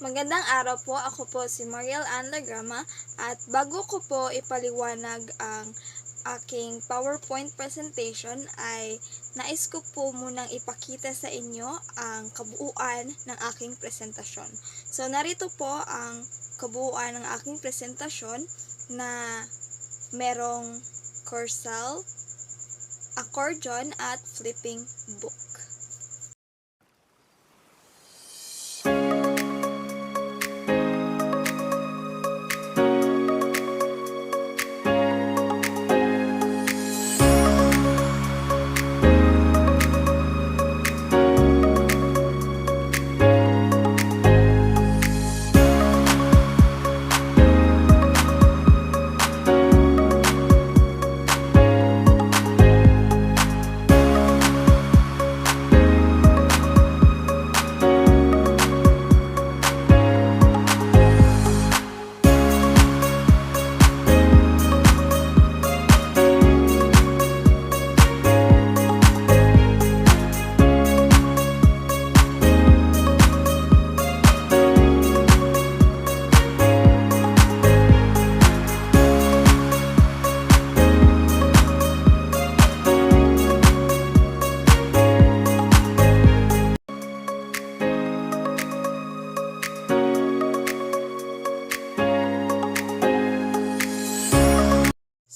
Magandang araw po, ako po si Mariel Ann Lagrama at bago ko po ipaliwanag ang aking PowerPoint presentation ay nais ko po munang ipakita sa inyo ang kabuuan ng aking presentasyon. So narito po ang kabuuan ng aking presentasyon na merong cursal, accordion at flipping book.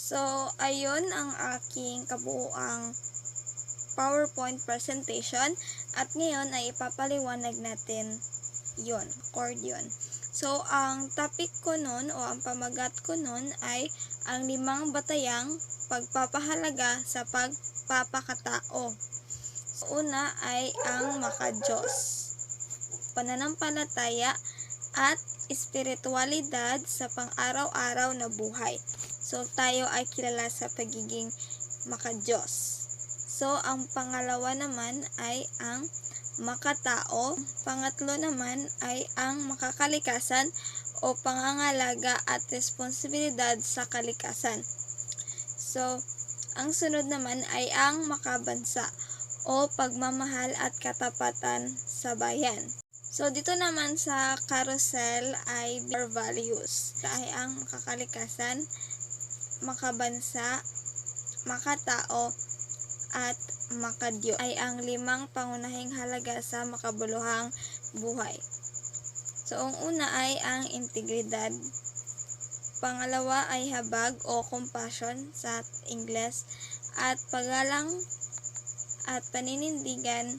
So, ayun ang aking kabuuang PowerPoint presentation at ngayon ay ipapaliwanag natin yon, accordion. So, ang topic ko nun o ang pamagat ko nun ay ang 5 batayang pagpapahalaga sa pagpapakatao. So, una ay ang makadiyos, pananampalataya at espiritualidad sa pang-araw-araw na buhay. So, tayo ay kilala sa pagiging makadiyos. So, ang pangalawa naman ay ang makatao. Pangatlo naman ay ang makakalikasan o pangangalaga at responsibilidad sa kalikasan. So, ang sunod naman ay ang makabansa o pagmamahal at katapatan sa bayan. So, dito naman sa carousel ay core values. Ito ay ang makakalikasan, makabansa, makatao, at makadiyos ay ang 5 pangunahing halaga sa makabuluhang buhay. So, ang una ay ang integridad. Pangalawa ay habag o compassion sa Ingles at paggalang at paninindigan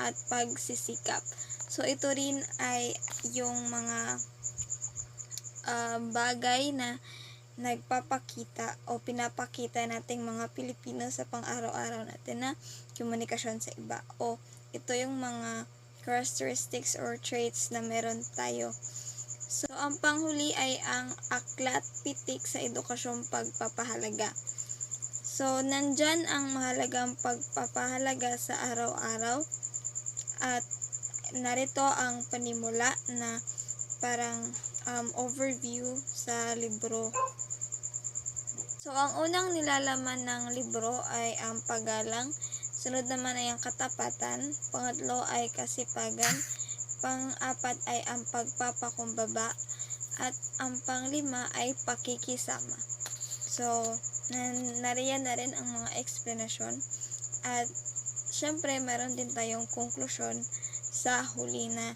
at pagsisikap. So, ito rin ay yung mga bagay na nagpapakita o pinapakita nating mga Pilipino sa pang-araw-araw natin na komunikasyon sa iba. O ito yung mga characteristics or traits na meron tayo. So, ang panghuli ay ang aklat pitik sa edukasyong pagpapahalaga. So, nandyan ang mahalagang pagpapahalaga sa araw-araw at narito ang panimula na parang overview sa libro. So, ang unang nilalaman ng libro ay ang paggalang, sunod naman ay ang katapatan, pangatlo ay kasipagan, pang-apat ay ang pagpapakumbaba, at ang pang-5 ay pakikisama. So, nariyan na rin ang mga explanation at syempre meron din tayong konklusyon sa huli na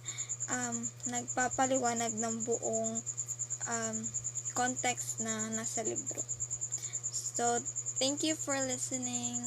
nagpapaliwanag ng buong context na nasa libro. So, thank you for listening.